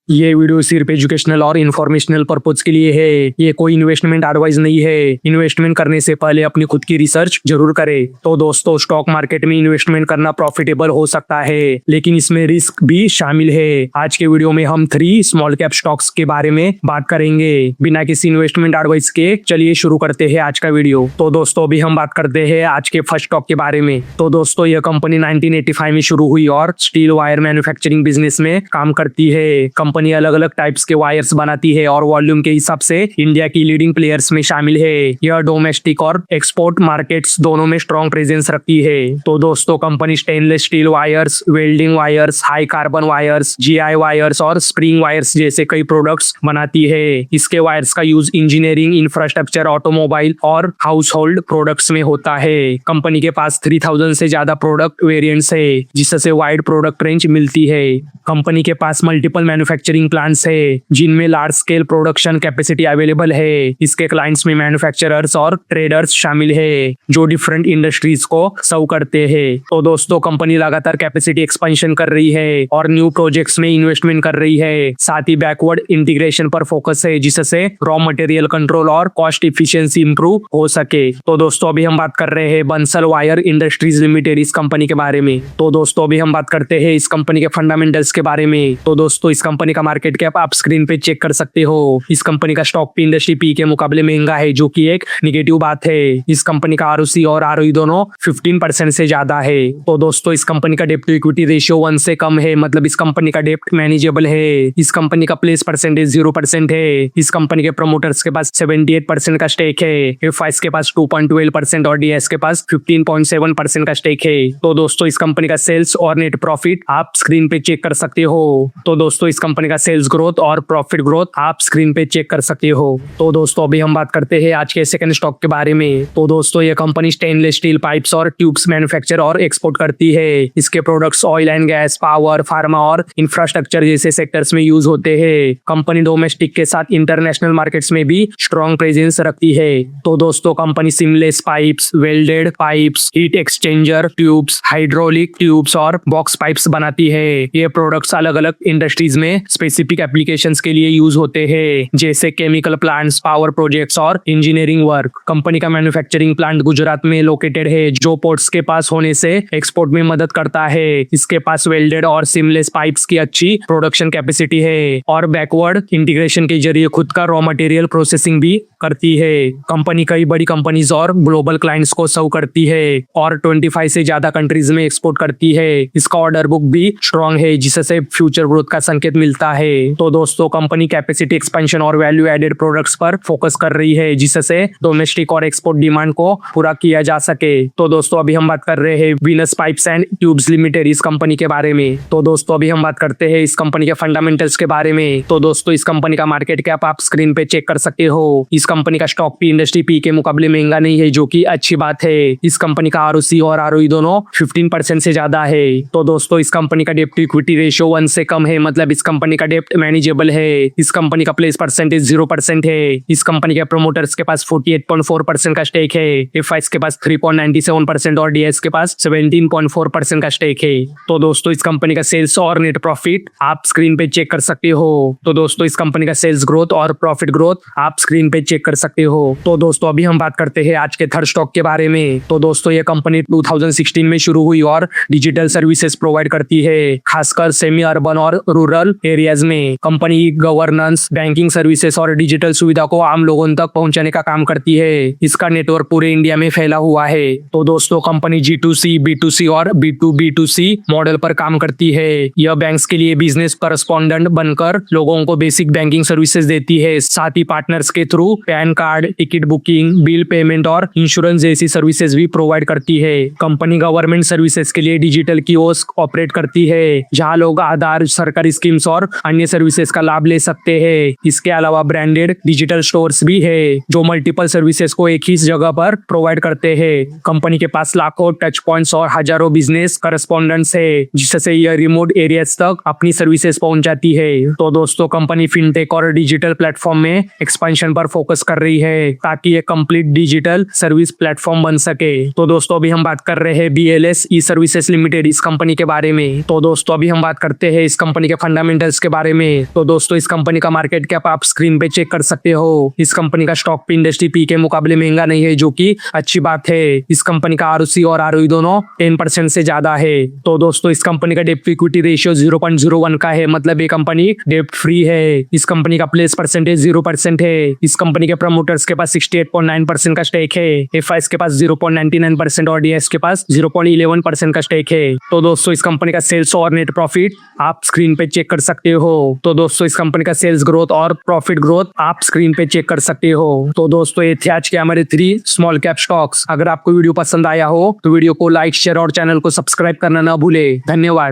ये वीडियो सिर्फ एजुकेशनल और इन्फॉर्मेशनल पर्पज के लिए है। ये कोई इन्वेस्टमेंट एडवाइस नहीं है। इन्वेस्टमेंट करने से पहले अपनी खुद की रिसर्च जरूर करें। तो दोस्तों, स्टॉक मार्केट में इन्वेस्टमेंट करना प्रॉफिटेबल हो सकता है, लेकिन इसमें रिस्क भी शामिल है। आज के वीडियो में हम 3 स्मॉल कैप स्टॉक्स के बारे में बात करेंगे बिना किसी इन्वेस्टमेंट एडवाइस के। चलिए शुरू करते हैं आज का वीडियो। तो दोस्तों, अभी हम बात करते हैं आज के फर्स्ट स्टॉक के बारे में। तो दोस्तों, यह कंपनी 1985 में शुरू हुई और स्टील वायर मैन्युफैक्चरिंग बिजनेस में काम करती है। कंपनी अलग अलग टाइप्स के वायर्स बनाती है और वॉल्यूम के हिसाब से इंडिया की लीडिंग प्लेयर्स में शामिल है। यह डोमेस्टिक और एक्सपोर्ट मार्केट्स दोनों में स्ट्रॉन्ग प्रेजेंस रखती है। तो दोस्तों, company stainless steel wires, welding wires, high carbon wires, GI wires और स्प्रिंग वायर्स जैसे कई प्रोडक्ट्स बनाती है। इसके वायर्स का यूज इंजीनियरिंग, इंफ्रास्ट्रक्चर, ऑटोमोबाइल और हाउस होल्ड प्रोडक्ट्स में होता है। कंपनी के पास 3000 से ज्यादा प्रोडक्ट वेरिएंट्स है, जिससे वाइड प्रोडक्ट रेंज मिलती है। कंपनी के पास मल्टीपल मैन्युफैक्चरिंग प्लांट्स है, जिनमें large scale production capacity available है। इसके क्लाइंट्स में मैन्युफैक्चरर्स और ट्रेडर्स शामिल है, जो डिफरेंट इंडस्ट्रीज को सर्व करते हैं। तो दोस्तों, कंपनी लगातार कैपेसिटी एक्सपेंशन कर रही है और न्यू प्रोजेक्ट्स में इन्वेस्टमेंट कर रही है। साथ ही बैकवर्ड इंटीग्रेशन पर फोकस है, जिससे रॉ मटेरियल कंट्रोल और कॉस्ट इफिशियंसी इंप्रूव हो सके। तो दोस्तों, अभी हम बात कर रहे हैं बंसल वायर इंडस्ट्रीज लिमिटेड, इस कंपनी के बारे में। तो दोस्तों, अभी हम बात करते हैं इस कंपनी के फंडामेंटल्स के बारे में। तो दोस्तों, इस कंपनी का मार्केट कैप आप स्क्रीन पे चेक कर सकते हो। इस कंपनी का स्टॉक पी इंडस्ट्री पी के मुकाबले महंगा है, जो कि एक निगेटिव बात है। इस कंपनी का आरओसी और आरओई दोनों 15% से ज्यादा है। तो दोस्तों, इस कंपनी का डेप्ट टू इक्विटी रेशियो 1 से कम है, मतलब इस कंपनी का डेप्ट मैनेजेबल है। इस कंपनी का प्लेस परसेंटेज 0% है। इस कंपनी के प्रमोटर्स के पास 78% का स्टेक है। एफआईएस के पास 2.12% और डीएस के पास 15.7% का स्टेक है। तो दोस्तों, इस कंपनी का सेल्स और नेट प्रॉफिट आप स्क्रीन पे चेक कर सकते हो। तो दोस्तों, इस कंपनी का सेल्स ग्रोथ और प्रॉफिट ग्रोथ आप स्क्रीन पे चेक कर सकते हो। तो दोस्तों, अभी हम बात करते हैं आज के सेकंड स्टॉक के बारे में। तो दोस्तों, ये कंपनी स्टेनलेस स्टील पाइप्स और ट्यूब्स मैन्युफैक्चर और एक्सपोर्ट करती है। इसके products oil and gas, power, pharma और इंफ्रास्ट्रक्चर जैसे सेक्टर्स में यूज होते हैं। कंपनी डोमेस्टिक के साथ इंटरनेशनल मार्केट्स में भी स्ट्रॉन्ग प्रेजेंस रखती है। तो दोस्तों, company seamless pipes, welded pipes, heat exchanger tubes, hydraulic tubes और बॉक्स पाइप्स बनाती है। ये प्रोडक्ट्स अलग अलग इंडस्ट्रीज में स्पेसिफिक एप्लीकेशंस के लिए यूज होते हैं, जैसे केमिकल प्लांट्स, पावर प्रोजेक्ट्स और इंजीनियरिंग वर्क। कंपनी का मैन्युफैक्चरिंग प्लांट गुजरात में लोकेटेड है, जो पोर्ट्स के पास होने से एक्सपोर्ट में मदद करता है। इसके पास वेल्डेड और सीमलेस पाइप्स की अच्छी प्रोडक्शन कैपेसिटी है और बैकवर्ड इंटीग्रेशन के जरिए खुद का रॉ मटेरियल प्रोसेसिंग भी करती है। कंपनी कई बड़ी कंपनीज और ग्लोबल क्लाइंट्स को सर्व करती है और 25 से ज्यादा कंट्रीज में एक्सपोर्ट करती है। इसका ऑर्डर बुक भी स्ट्रॉन्ग है, जिससे फ्यूचर ग्रोथ का संकेत मिलता है। तो दोस्तों, कंपनी कैपेसिटी एक्सपेंशन और वैल्यू एडेड प्रोडक्ट्स पर फोकस कर रही है, जिससे डोमेस्टिक और एक्सपोर्ट डिमांड को पूरा किया जा सके। तो दोस्तों, अभी हम बात कर रहे हैं Venus pipes and tubes limited, इस कंपनी के बारे में। तो दोस्तों, अभी हम बात करते हैं इस कंपनी के फंडामेंटल्स के बारे में। तो दोस्तों, इस कंपनी का मार्केट कैप आप स्क्रीन पे चेक कर सकते हो। इस कंपनी का स्टॉक पी इंडस्ट्री पी के मुकाबले महंगा नहीं है, जो कि अच्छी बात है। इस कंपनी का आरओसी और आरओई दोनों 15% से ज्यादा है। तो दोस्तों, इस कंपनी का डेप्ट टू इक्विटी रेशियो 1 से कम है, मतलब इस कंपनी का डेप्ट मैनेजेबल है। इस कंपनी का प्लेस परसेंटेज 0% है। इस कंपनी के प्रमोटर्स के पास 48.4% का स्टेक है। एफआईएस के पास 3.97% और डीएस के पास 17.4% का स्टेक है। तो दोस्तों, इस कंपनी का सेल्स और नेट प्रॉफिट आप स्क्रीन पे चेक कर सकते हो। तो दोस्तों, इस कंपनी का सेल्स ग्रोथ और प्रॉफिट ग्रोथ आप स्क्रीन पे चेक कर सकते हो। तो दोस्तों, अभी हम बात करते हैं आज के थर्ड स्टॉक के बारे में। तो दोस्तों, ये कंपनी 2016 में शुरू हुई और डिजिटल सर्विसेज प्रोवाइड करती है, खासकर सेमी अर्बन और रूरल एरियाज में। कंपनी गवर्नेंस, बैंकिंग सर्विसेज और डिजिटल सुविधा को आम लोगों तक पहुंचाने का काम करती है। इसका नेटवर्क पूरे इंडिया में फैला हुआ है। तो दोस्तों, कंपनी G2C, B2C और B2B2C मॉडल पर काम करती है। यह बैंक्स के लिए बिजनेस करस्पॉन्डेंट बनकर लोगों को बेसिक बैंकिंग सर्विसेज देती है। साथ ही पार्टनर्स के through pan card, ticket booking, bill payment और इंश्योरेंस जैसी सर्विसेज भी प्रोवाइड करती है। कंपनी गवर्नमेंट सर्विसेज के लिए डिजिटल कियोस्क ऑपरेट करती है, जहां लोग आधार, सरकारी स्कीम्स और अन्य सर्विसेज का लाभ ले सकते हैं। इसके अलावा ब्रांडेड डिजिटल स्टोर्स भी है, जो मल्टीपल सर्विसेज को एक ही जगह पर प्रोवाइड करते हैं। कंपनी के पास लाखों टच पॉइंट्स और हजारों बिजनेस करस्पॉन्डेंट्स है, जिससे यह रिमोट एरियाज तक अपनी सर्विसेज पहुंचाती है। तो दोस्तों, कंपनी फिनटेक और डिजिटल प्लेटफॉर्म में एक्सपेंशन पर फोकस फोकस कर रही है ताकि ये कंप्लीट डिजिटल सर्विस प्लेटफॉर्म बन सके। तो दोस्तों अभी हम बात कर रहे हैं BLS ई सर्विसेज लिमिटेड इस कंपनी के बारे में। तो दोस्तों अभी हम बात करते हैं इस कंपनी के फंडामेंटल्स के बारे में। तो दोस्तों इस कंपनी का मार्केट कैप आप स्क्रीन पे चेक कर सकते हो। इस कंपनी का स्टॉक भी इंडस्ट्री पी के मुकाबले महंगा नहीं है, जो कि अच्छी बात है। इस कंपनी का ROC और ROE दोनों 10% से ज्यादा है। तो दोस्तों इस कंपनी का डेट इक्विटी रेशियो 0.01 का है, मतलब ये कंपनी डेट फ्री है। इस कंपनी का प्लेस परसेंटेज 0% है। इस कंपनी के प्रमोटर्स के पास 68.9% का स्टेक है। FIs के पास 0.99% और DIs के पास 0.11% का स्टेक है। तो दोस्तों इस कंपनी का सेल्स और नेट प्रॉफिट आप स्क्रीन पे चेक कर सकते हो। तो दोस्तों इस कंपनी का सेल्स ग्रोथ और प्रॉफिट ग्रोथ आप स्क्रीन पे चेक कर सकते हो। तो दोस्तों ये थे आज के हमारे 3 स्मॉल कैप स्टॉक्स। अगर आपको वीडियो पसंद आया हो तो वीडियो को लाइक, शेयर और चैनल को सब्सक्राइब करना ना भूले। धन्यवाद।